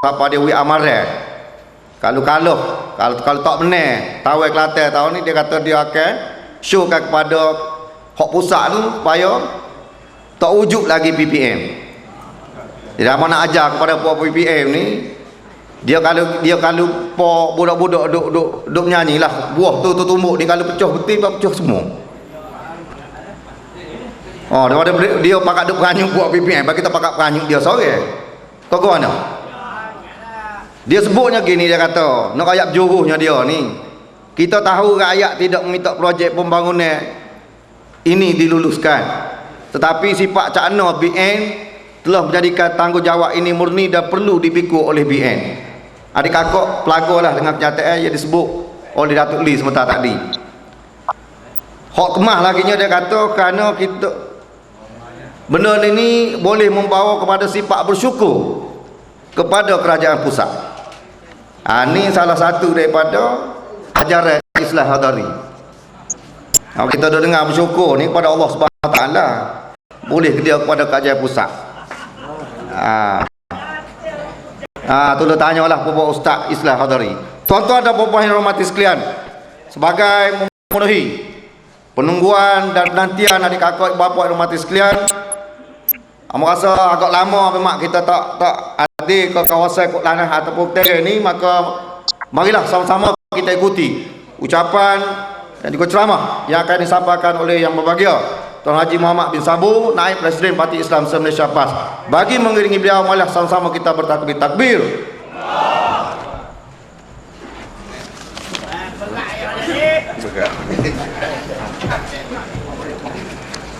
apa dia wi amare. Kalau tak benar, tahu Kelantan tahun ni dia kata dia akan showkan kepada hak pusat tu supaya tak wujud lagi PPM. Jadi apa nak ajar kepada puak PPM ni, dia kalau budak-budak duk nyanyilah buah tu tumbuk ni, kalau pecah betul pecah semua. Oh, dia pakat duk peranyuk buat PPM, bagi kita pakat peranyuk dia sorang. Kau ke mana? Dia sebutnya gini, dia kata, nak ayat juruhnya dia ni. Kita tahu rakyat tidak meminta projek pembangunan ini diluluskan. Tetapi sifat cakna BN telah menjadikan tanggungjawab ini murni dan perlu dipikul oleh BN. Adik kakak pelagurlah dengan kenyataan yang disebut oleh Datuk Lee sebentar tadi. Hak kemah lagi dia kata kerana kita benda ini boleh membawa kepada sifat bersyukur kepada kerajaan pusat. Ini salah satu daripada ajaran Islam Hadari. Kita dah dengar bersyukur ni kepada Allah Subhanahu Wa Taala, boleh dia kepada kerajaan pusat. Tolong tanyalah kepada Ustaz Islam Hadari. Tuan-tuan dan puan-puan yang hormati sekalian, sebagai memenuhi penungguan dan penantian adik kakak bapa yang hormati sekalian, rasa agak lama memang kita tak ada ke kawasan Kok Lanah ataupun Tereng ni, maka marilah sama-sama kita ikuti ucapan dan juga ceramah yang akan disampaikan oleh yang berbahagia Tuan Haji Muhammad bin Sabu, Naib Presiden Parti Islam se-Malaysia PAS. Bagi mengiringi beliau, marilah sama-sama kita bertakbir. Takbir.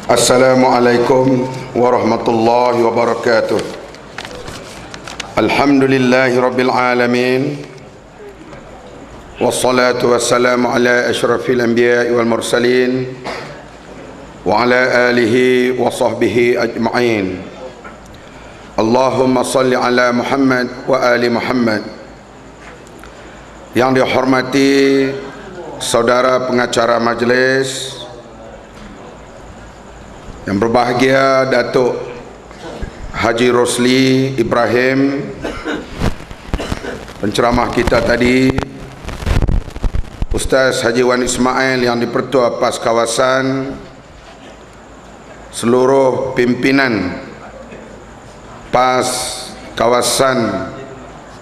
Assalamualaikum warahmatullahi wabarakatuh. Alhamdulillahi rabbil alamin, wassalatu wassalamu ala asyrafil anbiya'i wal mursalin wa ala alihi wa sahbihi ajma'in. Allahumma salli ala Muhammad wa ali Muhammad. Yang dihormati saudara pengacara majlis, yang berbahagia Datuk Haji Rosli Ibrahim, penceramah kita tadi, Ustaz Haji Wan Ismail yang di-Pertua PAS kawasan, seluruh pimpinan PAS kawasan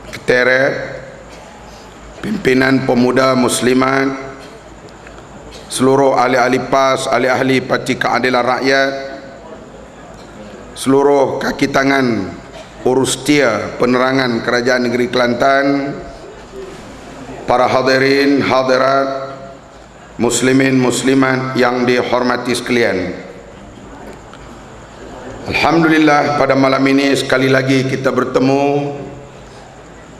Ketere, pimpinan pemuda muslimat, seluruh ahli-ahli PAS, ahli-ahli Parti Keadilan Rakyat, seluruh kaki tangan urus setia penerangan Kerajaan Negeri Kelantan, para hadirin hadirat, muslimin muslimat yang dihormati sekalian. Alhamdulillah, pada malam ini sekali lagi kita bertemu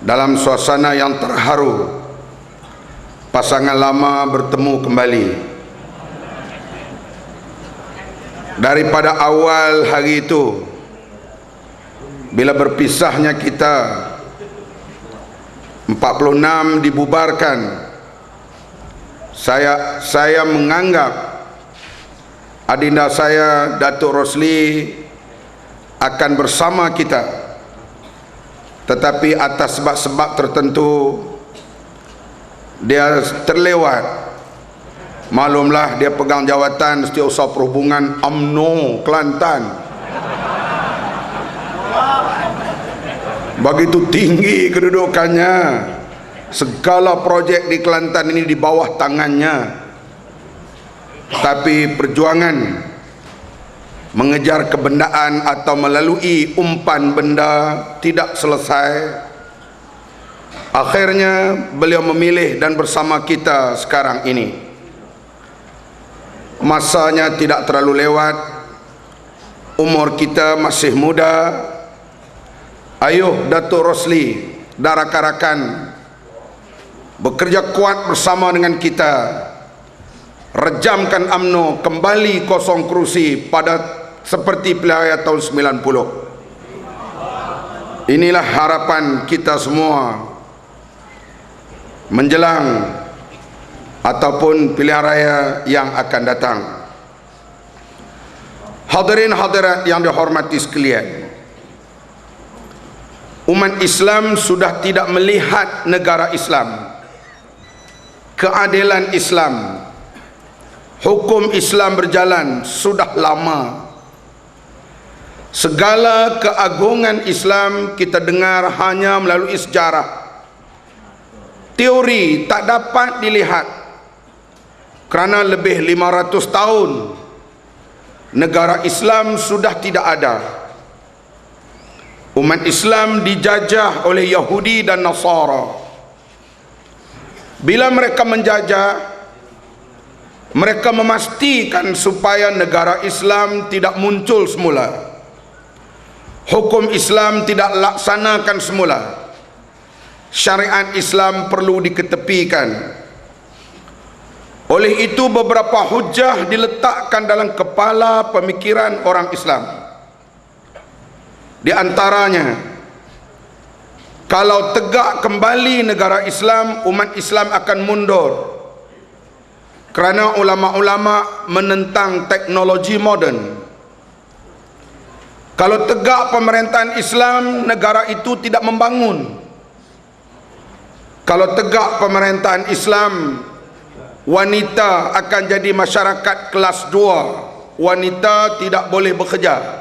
dalam suasana yang terharu. Pasangan lama bertemu kembali. Daripada awal hari itu, bila berpisahnya kita 46 dibubarkan, saya menganggap adinda saya Datuk Rosli akan bersama kita, tetapi atas sebab-sebab tertentu dia terlewat. Maklumlah, dia pegang jawatan Setiausaha Perhubungan UMNO Kelantan. Begitu tinggi kedudukannya, segala projek di Kelantan ini di bawah tangannya. Tapi perjuangan mengejar kebendaan atau melalui umpan benda tidak selesai. Akhirnya beliau memilih dan bersama kita sekarang ini. Masanya tidak terlalu lewat, umur kita masih muda. Ayuh Datuk Rosli dan rakan-rakan bekerja kuat bersama dengan kita, rejamkan UMNO kembali kosong kerusi pada seperti pilihan tahun 90. Inilah harapan kita semua menjelang ataupun pilihan raya yang akan datang. Hadirin hadirat yang dihormati sekalian, umat Islam sudah tidak melihat negara Islam, keadilan Islam, hukum Islam berjalan sudah lama. Segala keagungan Islam kita dengar hanya melalui sejarah. Teori tak dapat dilihat kerana lebih 500 tahun negara Islam sudah tidak ada. Umat Islam dijajah oleh Yahudi dan Nasara. Bila mereka menjajah, mereka memastikan supaya negara Islam tidak muncul semula, hukum Islam tidak laksanakan semula, syariat Islam perlu diketepikan. Oleh itu beberapa hujah diletakkan dalam kepala pemikiran orang Islam. Di antaranya, kalau tegak kembali negara Islam, umat Islam akan mundur kerana ulama-ulama menentang teknologi moden. Kalau tegak pemerintahan Islam, negara itu tidak membangun. Kalau tegak pemerintahan Islam, wanita akan jadi masyarakat kelas 2. Wanita tidak boleh bekerja.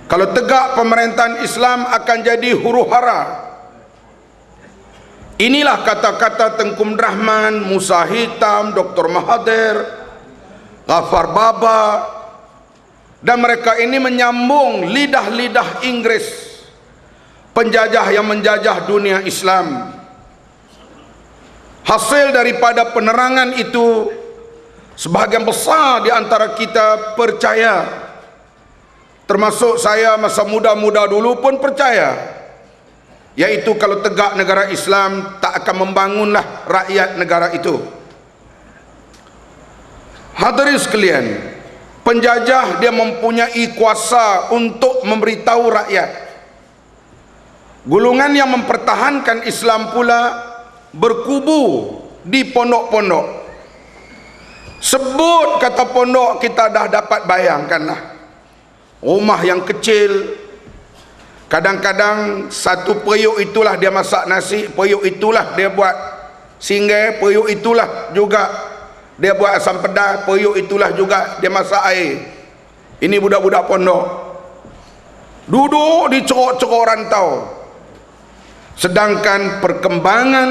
Kalau tegak pemerintahan Islam, akan jadi huru-hara. Inilah kata-kata Tengku Abdul Rahman, Musa Hitam, Dr. Mahathir, Ghaffar Baba, dan mereka ini menyambung lidah-lidah Inggris, penjajah yang menjajah dunia Islam. Hasil daripada penerangan itu, sebahagian besar di antara kita percaya, termasuk saya masa muda-muda dulu pun percaya, yaitu kalau tegak negara Islam tak akan membangunlah rakyat negara itu. Hadirin sekalian, penjajah dia mempunyai kuasa untuk memberitahu rakyat. Golongan yang mempertahankan Islam pula berkubu di pondok-pondok. Sebut kata pondok, kita dah dapat bayangkanlah. Rumah yang kecil, kadang-kadang satu periuk itulah dia masak nasi, periuk itulah dia buat singgah, periuk itulah juga dia buat asam pedas, periuk itulah juga dia masak air. Ini budak-budak pondok duduk di cerok-cerok rantau. Sedangkan perkembangan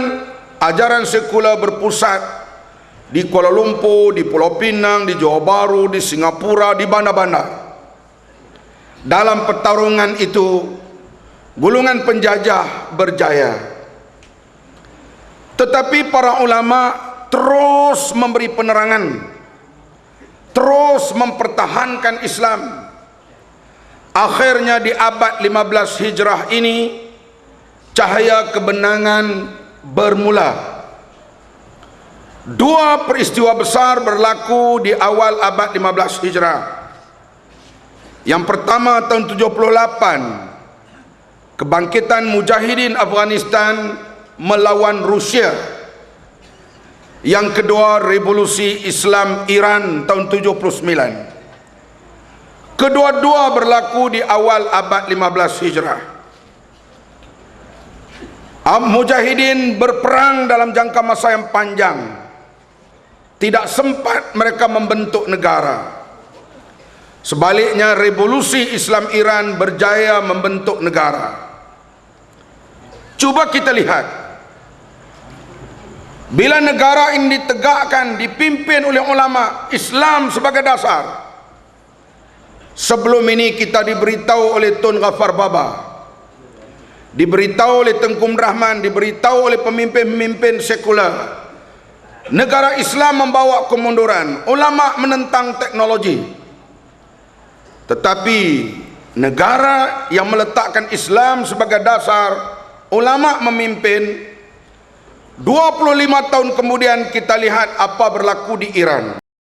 ajaran sekular berpusat di Kuala Lumpur, di Pulau Pinang, di Johor Bahru, di Singapura, di bandar-bandar. Dalam pertarungan itu, golongan penjajah berjaya. Tetapi para ulama terus memberi penerangan, terus mempertahankan Islam. Akhirnya di abad 15 Hijrah ini, cahaya kebenangan bermula. Dua peristiwa besar berlaku di awal abad 15 Hijrah. Yang pertama tahun 78, kebangkitan Mujahidin Afghanistan melawan Rusia. Yang kedua, revolusi Islam Iran tahun 79. Kedua-dua berlaku di awal abad 15 Hijrah. Mujahidin berperang dalam jangka masa yang panjang. Tidak sempat mereka membentuk negara. Sebaliknya, revolusi Islam Iran berjaya membentuk negara. Cuba kita lihat, bila negara ini ditegakkan, dipimpin oleh ulama Islam sebagai dasar. Sebelum ini kita diberitahu oleh Tun Ghaffar Baba, diberitahu oleh Tengku Abdul Rahman, diberitahu oleh pemimpin-pemimpin sekular, negara Islam membawa kemunduran, ulama menentang teknologi. Tetapi negara yang meletakkan Islam sebagai dasar, ulama memimpin, 25 tahun kemudian kita lihat apa berlaku di Iran.